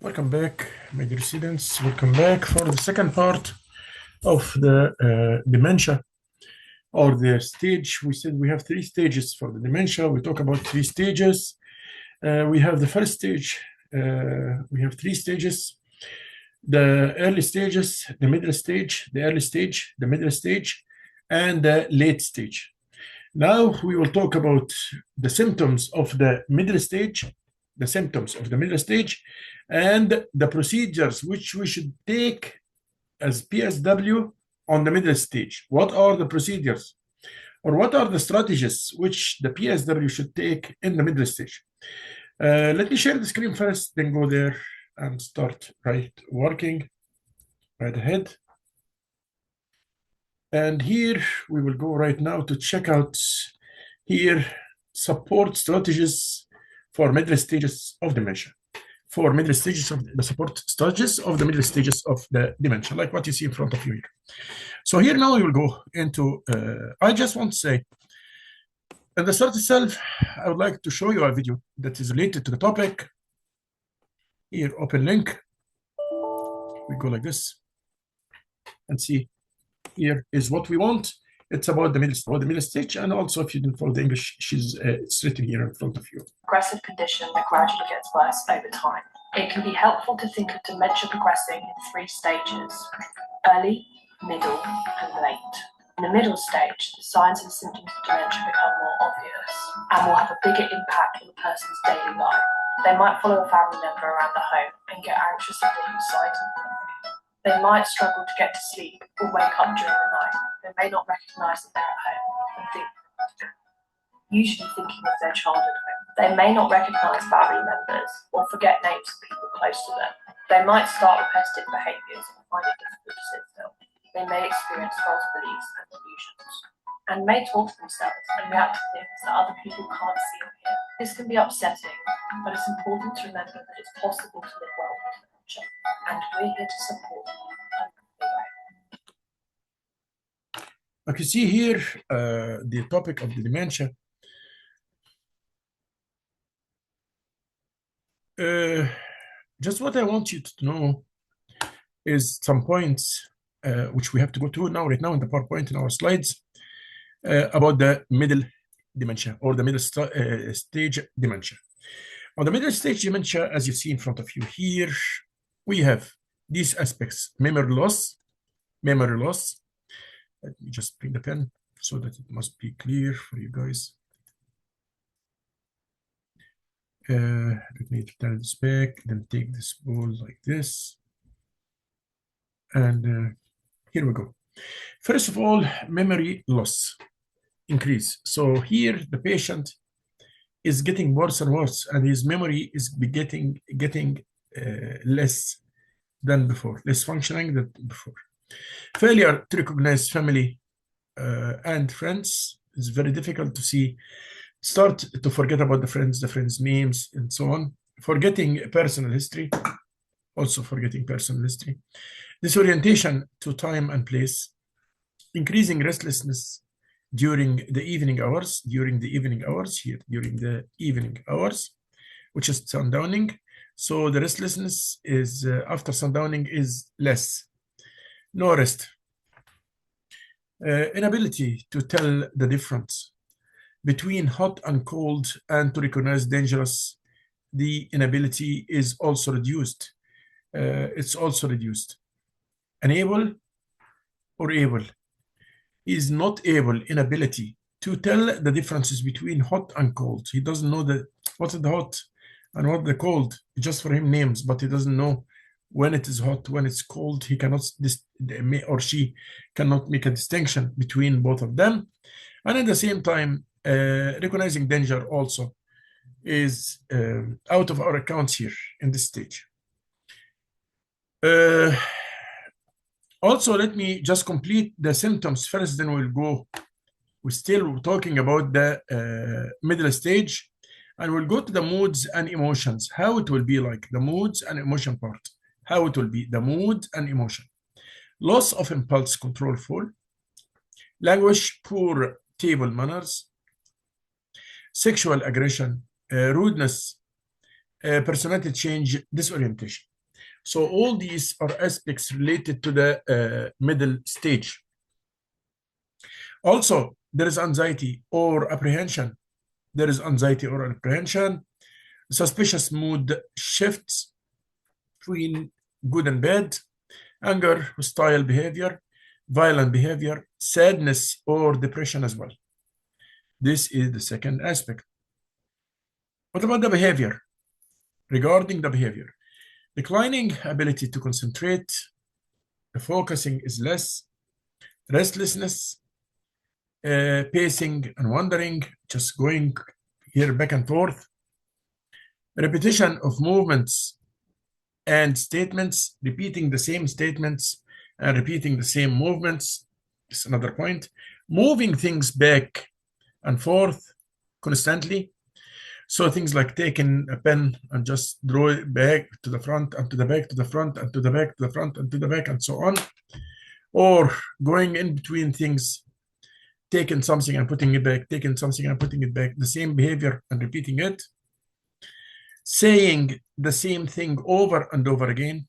Welcome back, my dear students. Welcome back for the second part of the dementia or the stage. We said we have three stages for the dementia. We talk about three stages. We have the first stage. We have three stages: the early stages, the middle stage, the early stage, the middle stage, and the late stage. Now we will talk about the symptoms of the middle stage, and the procedures which we should take as PSW on the middle stage. What are the procedures, or what are the strategies which the PSW should take in the middle stage? Let me share the screen first, then go there and start working right ahead. And here we will go right now to check out here support strategies for middle stages of dementia. For middle stages of the support strategies of the middle stages of the dementia, like what you see in front of you here. So here now we will go into, I just want to say, in the start itself, I would like to show you a video that is related to the topic. Here, open link. We go like this and see. Here is what we want. It's about the middle stage, and also if you didn't follow the English, it's written here in front of you. Progressive condition that gradually gets worse over time. It can be helpful to think of dementia progressing in three stages: early, middle, and late. In the middle stage, the signs and symptoms of dementia become more obvious and will have a bigger impact on the person's daily life. They might follow a family member around the home and get anxious if they lose sight of them. They might struggle to get to sleep or wake up during the night. They may not recognise that they're at home and usually thinking of their childhood home. They may not recognise family members or forget names of people close to them. They might start repetitive behaviours or find it difficult to sit still. They may experience false beliefs and delusions, and may talk to themselves and react to things that other people can't see or hear. This can be upsetting, but it's important to remember that it's possible to live well with dementia, and we're here to support you along the way. Like you see here, the topic of the dementia. Just what I want you to know is some points which we have to go to right now in the PowerPoint in our slides about the middle dementia or the middle stage dementia. On the middle stage dementia, as you see in front of you here, we have these aspects: memory loss. Let me just bring the pen so that it must be clear for you guys. Let me turn this back, then take this ball like this. And here we go. First of all, memory loss increase. So here the patient is getting worse and worse, and his memory is getting less than before, less functioning than before. Failure to recognize family and friends is very difficult to see. Start to forget about the friends' names, and so on. Forgetting personal history, also forgetting personal history. Disorientation to time and place. Increasing restlessness during the evening hours, which is sundowning. So the restlessness is after sundowning is less. No rest. Inability to tell the difference between hot and cold and to recognize dangerous. The inability is also reduced. It's also reduced. Unable or able. He is not able, inability to tell the differences between hot and cold. He doesn't know what is the hot and what the cold. Just for him names, but he doesn't know when it is hot, when it's cold. He cannot, or she cannot make a distinction between both of them. And at the same time, recognizing danger also is out of our accounts here in this stage. Also, let me just complete the symptoms first, then we'll go. We're still talking about the middle stage, and we'll go to the moods and emotions, how it will be like, the moods and emotion part, how it will be, the mood and emotion. Loss of impulse control, language, poor table manners, sexual aggression, rudeness, personality change, disorientation. So all these are aspects related to the middle stage. Also, there is anxiety or apprehension. There is anxiety or apprehension, suspicious mood shifts between good and bad, anger, hostile behavior, violent behavior, sadness or depression as well. This is the second aspect. What about the behavior? Regarding the behavior, declining ability to concentrate, the focusing is less, restlessness, pacing and wandering, just going here back and forth, repetition of movements and statements, repeating the same statements and repeating the same movements is another point, moving things back and forth constantly. So things like taking a pen and just draw it back to the front and to the back, to the front and to the back, to the front and to the back, and so on. Or going in between things, taking something and putting it back, taking something and putting it back, the same behavior and repeating it. Saying the same thing over and over again,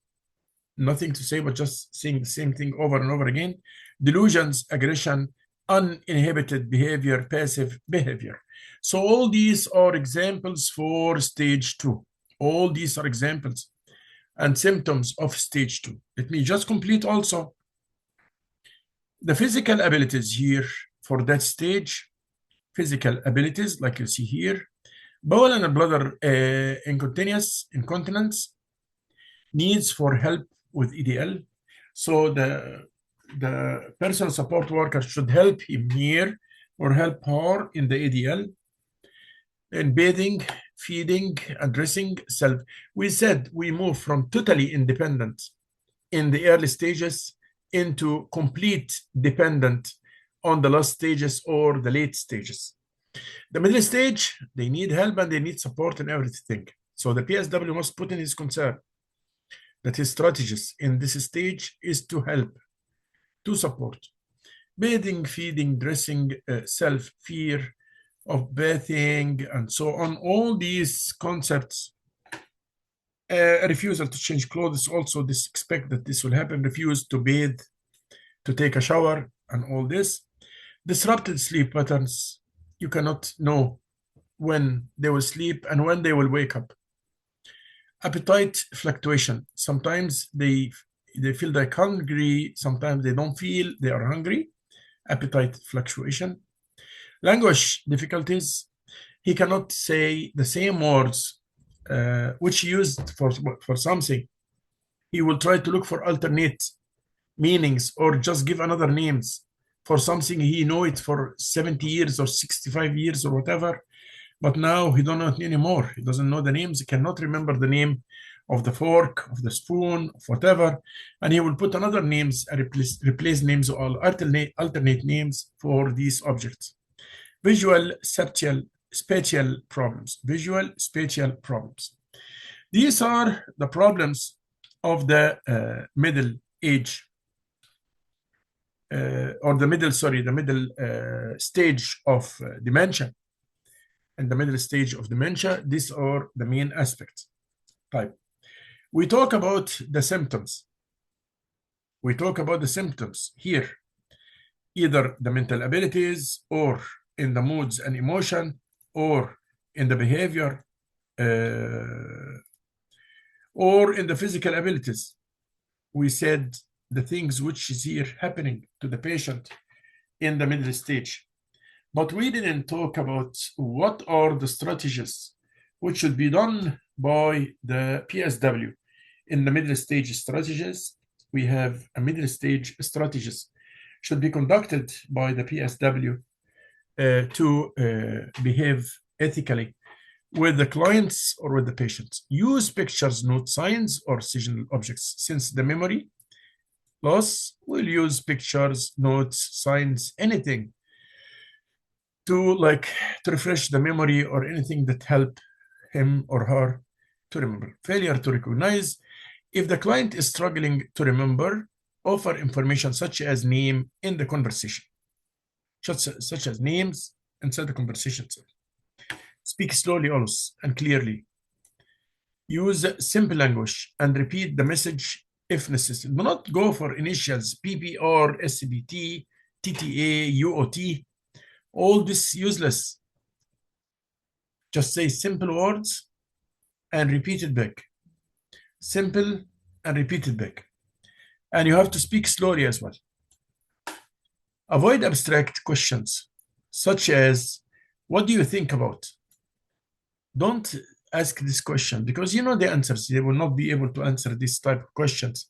nothing to say, but just saying the same thing over and over again. Delusions, aggression, uninhibited behavior, passive behavior. So all these are examples for stage 2. All these are examples and symptoms of stage 2. Let me just complete also the physical abilities here for that stage. Physical abilities, like you see here, bowel and bladder incontinence, needs for help with EDL. So the personal support worker should help him here or help her in the EDL. In bathing, feeding, addressing self. We said we move from totally independent in the early stages into complete dependent on the last stages or the late stages. The middle stage, they need help and they need support in everything. So the PSW must put in his concern that his strategies in this stage is to help, to support. Bathing, feeding, dressing, self, fear of bathing, and so on. All these concepts, refusal to change clothes, also this expect that this will happen, refuse to bathe, to take a shower, and all this. Disrupted sleep patterns, you cannot know when they will sleep and when they will wake up. Appetite fluctuation, sometimes they feel like hungry, sometimes they don't feel they are hungry. Appetite fluctuation. Language difficulties, he cannot say the same words which he used for something. He will try to look for alternate meanings or just give another names for something he know it for 70 years or 65 years or whatever, but now he don't know it anymore. He doesn't know the names. He cannot remember the name of the fork, of the spoon, of whatever, and he will put another names and replace names or alternate names for these objects. Visual, spatial problems. Visual, spatial problems. These are the problems of the middle age, or the middle stage of dementia. And the middle stage of dementia, these are the main aspects. Type. We talk about the symptoms. We talk about the symptoms here, either the mental abilities or in the moods and emotion or in the behavior or in the physical abilities. We said the things which is here happening to the patient in the middle stage. But we didn't talk about what are the strategies which should be done by the PSW. In the middle stage strategies, we have a middle stage strategies should be conducted by the PSW to behave ethically with the clients or with the patients. Use pictures, note signs, or seasonal objects. Since the memory loss, we'll use pictures, notes, signs, anything to refresh the memory or anything that help him or her to remember. Failure to recognize. If the client is struggling to remember, offer information such as name in the conversation, such as names inside the conversation. Speak slowly also and clearly. Use simple language and repeat the message if necessary. Do not go for initials, PPR, SBT, TTA, UOT. All this useless. Just say simple words and repeat it back. Simple and repeat it back. And you have to speak slowly as well. Avoid abstract questions, such as, what do you think about? Don't ask this question because you know the answers. They will not be able to answer this type of questions.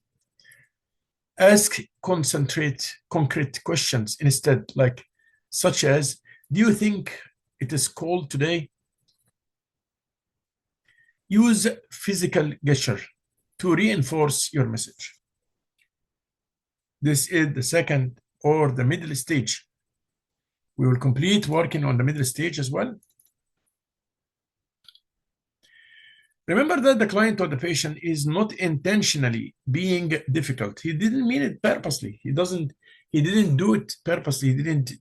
Ask concrete questions instead, like such as, do you think it is cold today? Use physical gesture to reinforce your message. This is the second or the middle stage. We will complete working on the middle stage as well. Remember that the client or the patient is not intentionally being difficult. He didn't mean it purposely. He didn't do it purposely. He didn't,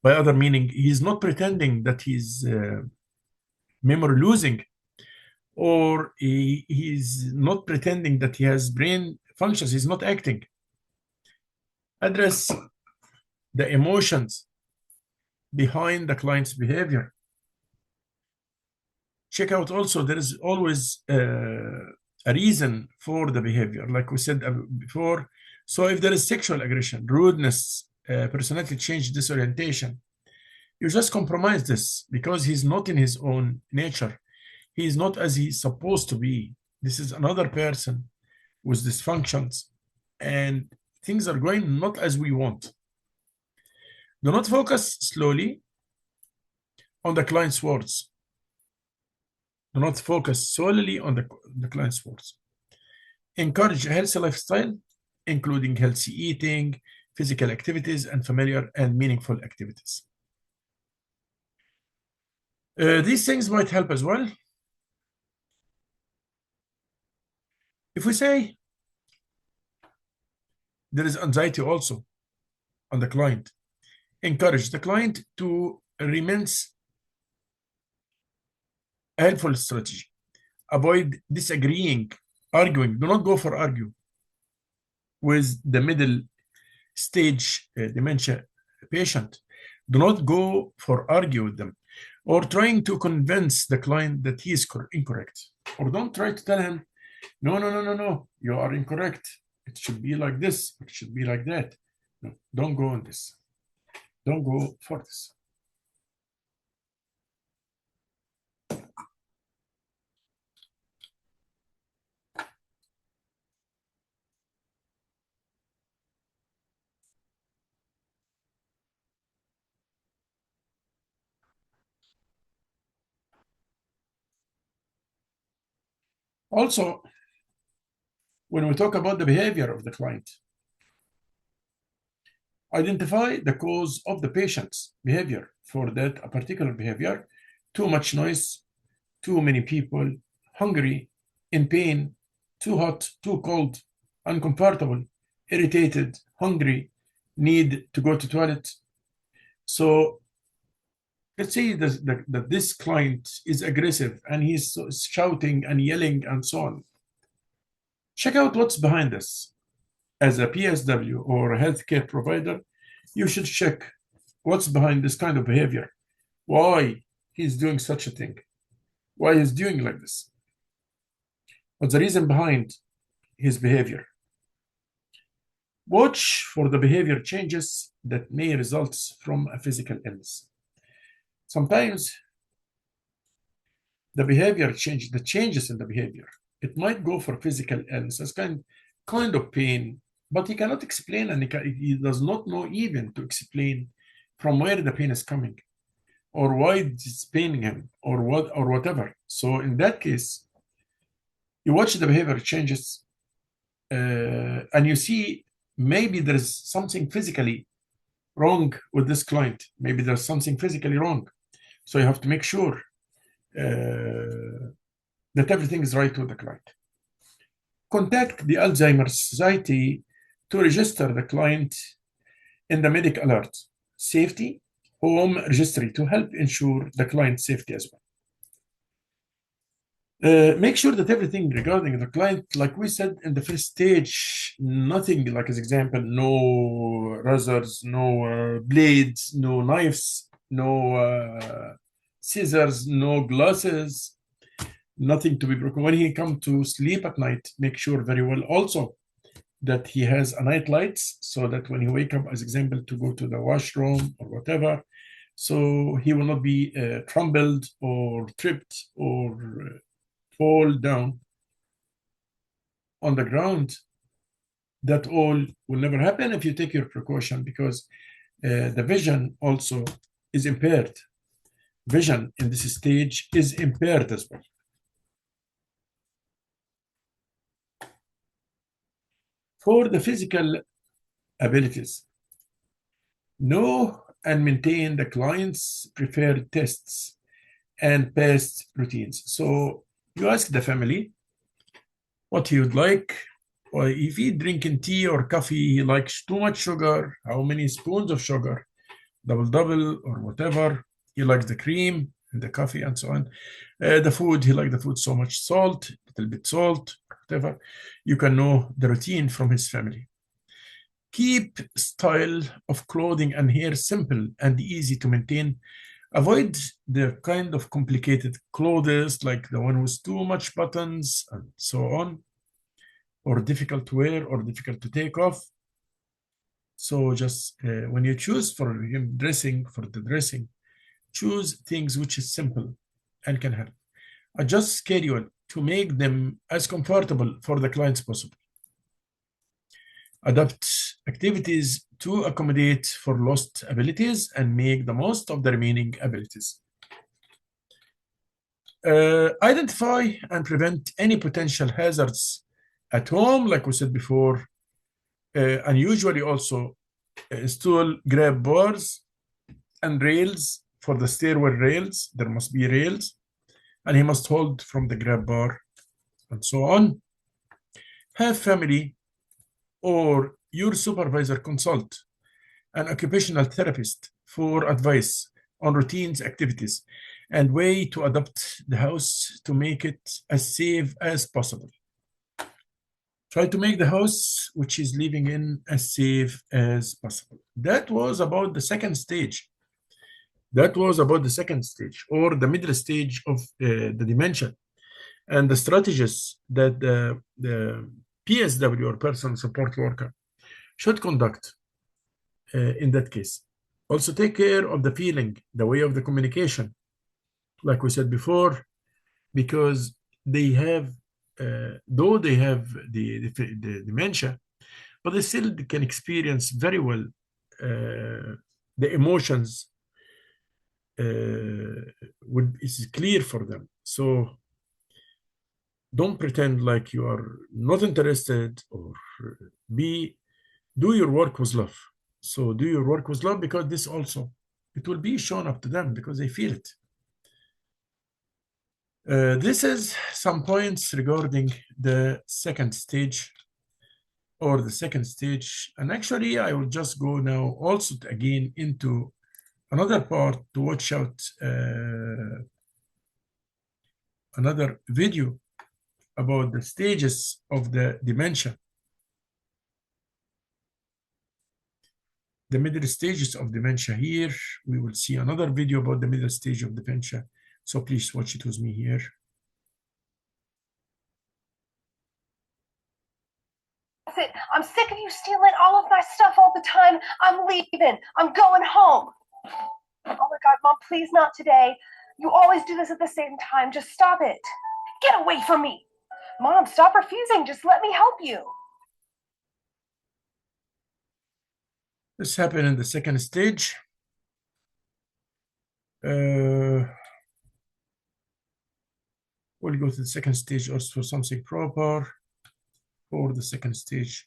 by other meaning, he's not pretending that he's memory losing, or he's not pretending that he has brain functions. He's not acting. Address the emotions behind the client's behavior. Check out also, there is always a reason for the behavior, like we said before. So if there is sexual aggression, rudeness, personality change, disorientation, you just compromise this because he's not in his own nature. He's not as he's supposed to be. This is another person with dysfunctions, and things are going not as we want. Do not focus slowly on the client's words. Do not focus solely on the client's words. Encourage a healthy lifestyle, including healthy eating, physical activities, and familiar and meaningful activities. These things might help as well. If we say there is anxiety also on the client, encourage the client to remains a helpful strategy. Avoid disagreeing, arguing. Do not go for argue with the middle stage dementia patient. Do not go for argue with them or trying to convince the client that he is incorrect. Or don't try to tell him, no, you are incorrect. It should be like this. It should be like that. No, don't go on this. Don't go for this. Also, when we talk about the behavior of the client, identify the cause of the patient's behavior. For that a particular behavior, too much noise, too many people, hungry, in pain, too hot, too cold, uncomfortable, irritated, hungry, need to go to toilet. So let's say that this client is aggressive and he's shouting and yelling and so on. Check out what's behind this. As a PSW or a healthcare provider, you should check what's behind this kind of behavior. Why he's doing such a thing. Why he's doing like this. What's the reason behind his behavior? Watch for the behavior changes that may result from a physical illness. Sometimes the behavior change, the changes in the behavior, it might go for physical illness as kind of pain, but he cannot explain, and he does not know even to explain from where the pain is coming or why it's paining him or whatever. So in that case, you watch the behavior changes and you see maybe there's something physically wrong with this client. Maybe there's something physically wrong. So you have to make sure that everything is right with the client. Contact the Alzheimer's Society to register the client in the medic alert, safety, home registry to help ensure the client's safety as well. Make sure that everything regarding the client, like we said in the first stage, nothing like as example, no razors, no blades, no knives, no scissors, no glasses, nothing to be broken. When he come to sleep at night, make sure very well also that he has a night lights so that when he wake up, as example, to go to the washroom or whatever, so he will not be trembled or tripped or fall down on the ground. That all will never happen if you take your precaution, because the vision also is impaired. Vision in this stage is impaired as well. For the physical abilities, know and maintain the client's preferred tests and past routines. So you ask the family what he would like, or if he drinking tea or coffee, he likes too much sugar, how many spoons of sugar, double or whatever. He likes the cream and the coffee and so on. The food, he likes the food so much salt, little bit salt, whatever. You can know the routine from his family. Keep style of clothing and hair simple and easy to maintain. Avoid the kind of complicated clothes like the one with too much buttons and so on, or difficult to wear or difficult to take off. So just when you choose for him dressing, for the dressing, choose things which is simple and can help. Adjust schedule to make them as comfortable for the clients possible. Adapt activities to accommodate for lost abilities and make the most of the remaining abilities. Identify and prevent any potential hazards at home, like we said before, and usually also install grab bars and rails for the stairway rails. There must be rails, and he must hold from the grab bar and so on. Have family or your supervisor consult an occupational therapist for advice on routines, activities, and way to adapt the house to make it as safe as possible. Try to make the house which is living in as safe as possible. That was about the second stage. That was about the second stage or the middle stage of the dementia, and the strategies that the PSW or personal support worker should conduct in that case. Also take care of the feeling, the way of the communication, like we said before, because they have, though they have the dementia, but they still can experience very well the emotions. Is clear for them. So don't pretend like you are not interested, or do your work with love. So do your work with love, because this also, it will be shown up to them because they feel it. This is some points regarding the second stage or the second stage. And actually, I will just go now also again into another part to watch out another video about the stages of the dementia. The middle stages of dementia here. We will see another video about the middle stage of dementia. So please watch it with me here. I'm sick of you stealing all of my stuff all the time. I'm leaving. I'm going home. Oh my God, Mom, please not today. You always do this at the same time. Just stop it. Get away from me. Mom, stop refusing. Just let me help you. This happened in the second stage. We'll go to the second stage also for something proper for the second stage.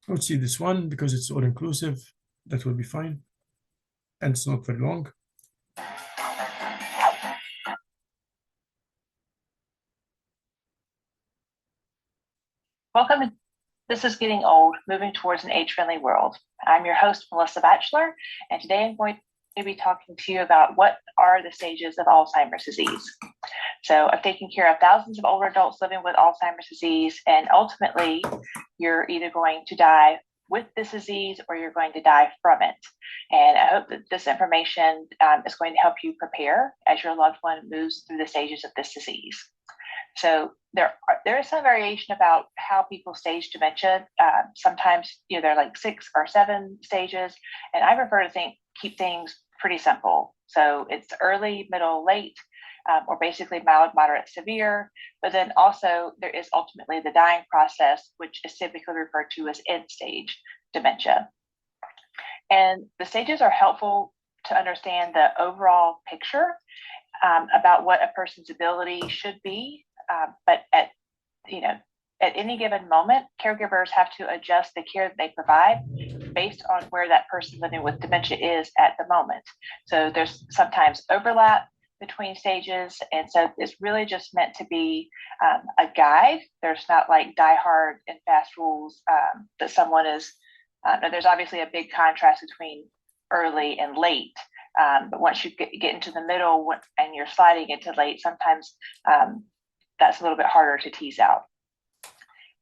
Let's see this one because it's all inclusive. That will be fine. And it's not very long. Welcome. This is Getting Old, Moving Towards an Age-Friendly World. I'm your host, Melissa Batchelor, and today I'm going to be talking to you about what are the stages of Alzheimer's disease. So I've taken care of thousands of older adults living with Alzheimer's disease, and ultimately you're either going to die with this disease or you're going to die from it. And I hope that this information is going to help you prepare as your loved one moves through the stages of this disease. So there is some variation about how people stage dementia. Sometimes there are like 6 or 7 stages, and I prefer to keep things pretty simple. So it's early, middle, late, or basically mild, moderate, severe. But then also there is ultimately the dying process, which is typically referred to as end stage dementia. And the stages are helpful to understand the overall picture about what a person's ability should be. But at any given moment, caregivers have to adjust the care that they provide based on where that person living with dementia is at the moment. So there's sometimes overlap between stages, and so it's really just meant to be a guide. There's not like die-hard and fast rules that someone is. There's obviously a big contrast between early and late, but once you get into the middle and you're sliding into late, sometimes that's a little bit harder to tease out.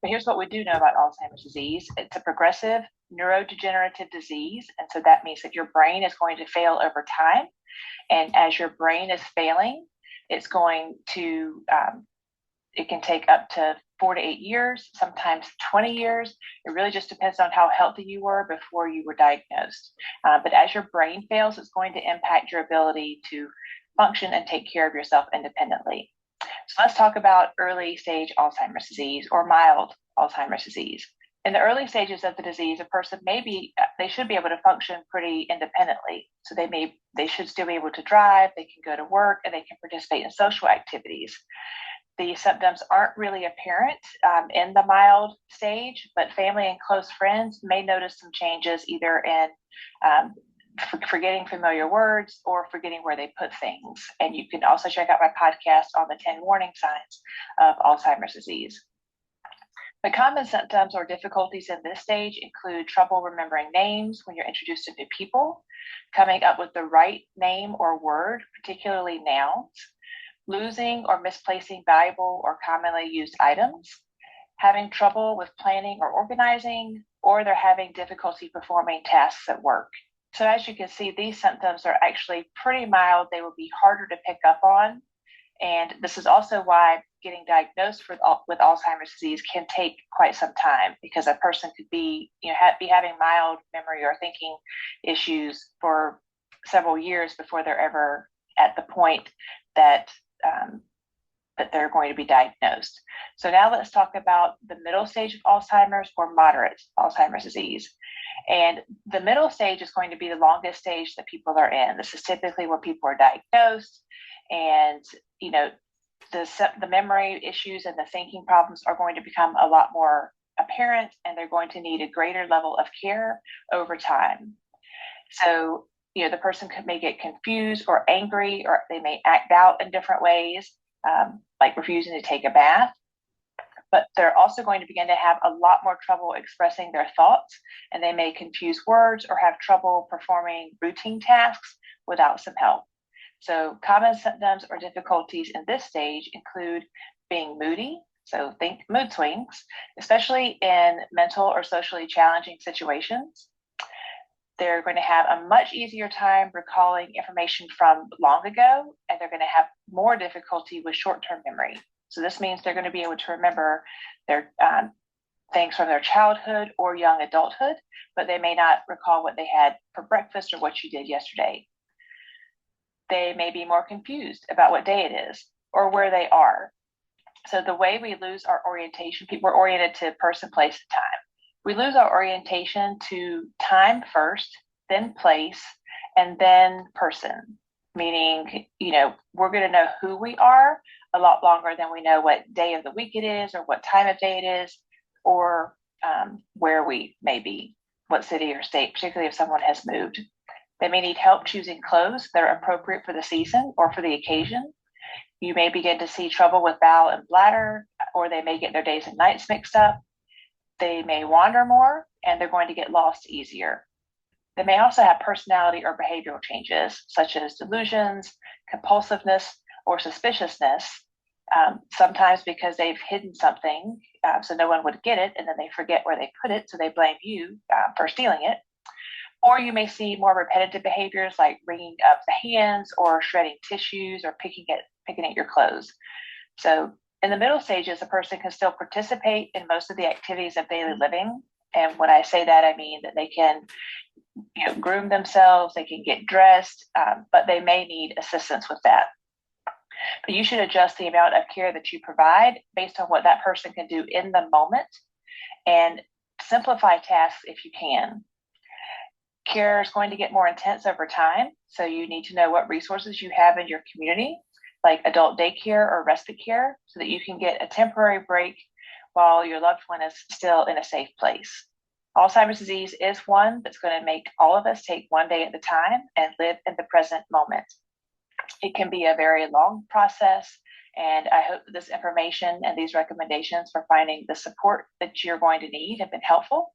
But here's what we do know about Alzheimer's disease. It's a progressive neurodegenerative disease. And so that means that your brain is going to fail over time. And as your brain is failing, it's going to, it can take up to 4 to 8 years, sometimes 20 years. It really just depends on how healthy you were before you were diagnosed. But as your brain fails, it's going to impact your ability to function and take care of yourself independently. So let's talk about early stage Alzheimer's disease or mild Alzheimer's disease. In the early stages of the disease, a person they should be able to function pretty independently. So they should still be able to drive, they can go to work, and they can participate in social activities. The symptoms aren't really apparent in the mild stage, but family and close friends may notice some changes either in forgetting familiar words or forgetting where they put things. And you can also check out my podcast on the 10 warning signs of Alzheimer's disease. The common symptoms or difficulties in this stage include trouble remembering names when you're introduced to new people, coming up with the right name or word, particularly nouns, losing or misplacing valuable or commonly used items, having trouble with planning or organizing, or they're having difficulty performing tasks at work. So as you can see, these symptoms are actually pretty mild. They will be harder to pick up on. And this is also why getting diagnosed with Alzheimer's disease can take quite some time, because a person could be having mild memory or thinking issues for several years before they're ever at the point that they're going to be diagnosed. So now let's talk about the middle stage of Alzheimer's or moderate Alzheimer's disease. And the middle stage is going to be the longest stage that people are in. This is typically where people are diagnosed, and the memory issues and the thinking problems are going to become a lot more apparent, and they're going to need a greater level of care over time. So the person may get confused or angry, or they may act out in different ways, like refusing to take a bath. But they're also going to begin to have a lot more trouble expressing their thoughts, and they may confuse words or have trouble performing routine tasks without some help. So common symptoms or difficulties in this stage include being moody, so think mood swings, especially in mental or socially challenging situations. They're going to have a much easier time recalling information from long ago, and they're going to have more difficulty with short-term memory. So this means they're going to be able to remember their things from their childhood or young adulthood, but they may not recall what they had for breakfast or what you did yesterday. They may be more confused about what day it is or where they are. So the way we lose our orientation, we're oriented to person, place, and time. We lose our orientation to time first, then place, and then person, meaning, we're going to know who we are a lot longer than we know what day of the week it is or what time of day it is, or where we may be, what city or state, particularly if someone has moved. They may need help choosing clothes that are appropriate for the season or for the occasion. You may begin to see trouble with bowel and bladder, or they may get their days and nights mixed up. They may wander more, and they're going to get lost easier. They may also have personality or behavioral changes, such as delusions, compulsiveness, or suspiciousness, sometimes because they've hidden something so no one would get it, and then they forget where they put it, so they blame you for stealing it. Or you may see more repetitive behaviors like wringing up the hands or shredding tissues or picking at your clothes. So in the middle stages, a person can still participate in most of the activities of daily living. And when I say that, I mean that they can groom themselves, they can get dressed, but they may need assistance with that. But you should adjust the amount of care that you provide based on what that person can do in the moment, and simplify tasks if you can. Care is going to get more intense over time, so you need to know what resources you have in your community, like adult daycare or respite care, so that you can get a temporary break while your loved one is still in a safe place. Alzheimer's disease is one that's going to make all of us take one day at a time and live in the present moment. It can be a very long process, and I hope that this information and these recommendations for finding the support that you're going to need have been helpful.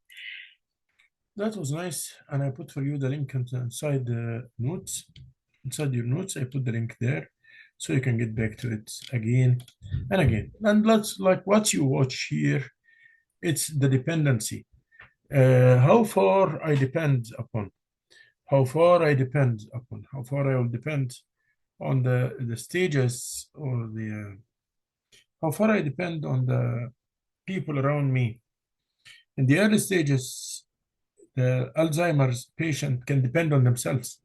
That was nice, and I put for you the link inside the notes. Inside your notes, I put the link there, so you can get back to it again and again. And let's, like what you watch here, it's the dependency. How far I depend upon, how far I will depend on the stages, or how far I depend on the people around me. In the early stages, the Alzheimer's patient can depend on themselves,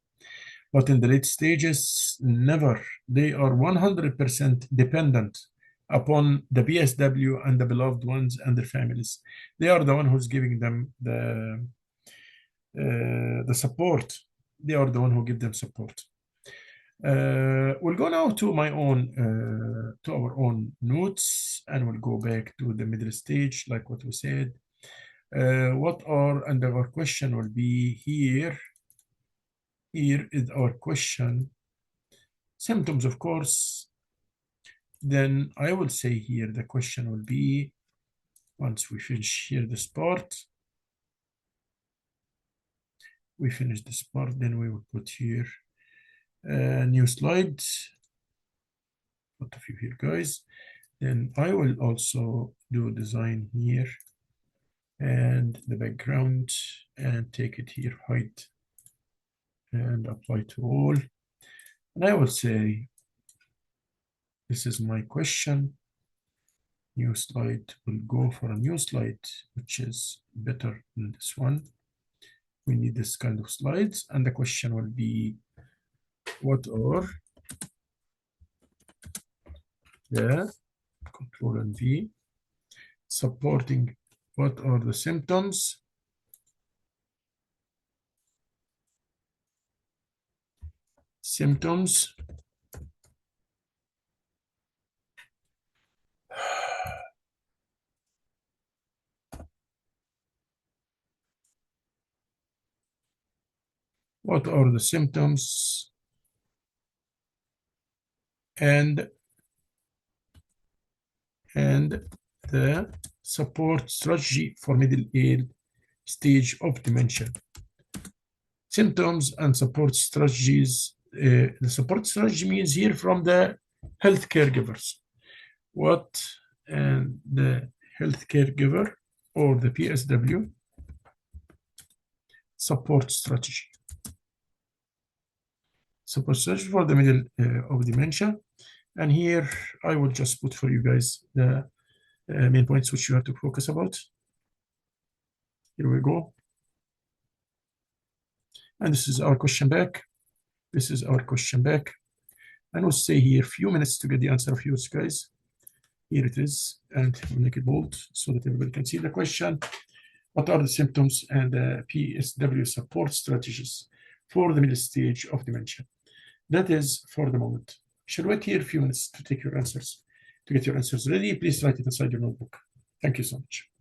but in the late stages, never. They are 100% dependent upon the PSW and the beloved ones and their families. They are the one who's giving them the support. They are the one who give them support. We'll go now to my own, to our own notes, and we'll go back to the middle stage, like what we said. And our question will be here. Here is our question. Symptoms, of course. Then I will say here the question will be, once we finish here this part, then we will put here a new slide. What of you here, guys? Then I will also do design here and the background, and take it here, height, and apply to all. And I will say, this is my question. New slide, will go for a new slide, which is better than this one. We need this kind of slides. And the question will be, what are the, Control and V, supporting, what are the symptoms what are the symptoms and the support strategy for middle age stage of dementia. Symptoms and support strategies. The support strategy means here from the health caregivers. What and the health caregiver or the PSW support strategy. Support strategy for the middle of dementia. And here I will just put for you guys the main points which you have to focus about. Here we go. And this is our question back. And we'll stay here a few minutes to get the answer of yours, guys. Here it is, and we'll make it bold so that everybody can see the question. What are the symptoms and the PSW support strategies for the middle stage of dementia? That is for the moment. Should wait here a few minutes to take your answers. To get your answers ready, please write it inside your notebook. Thank you so much.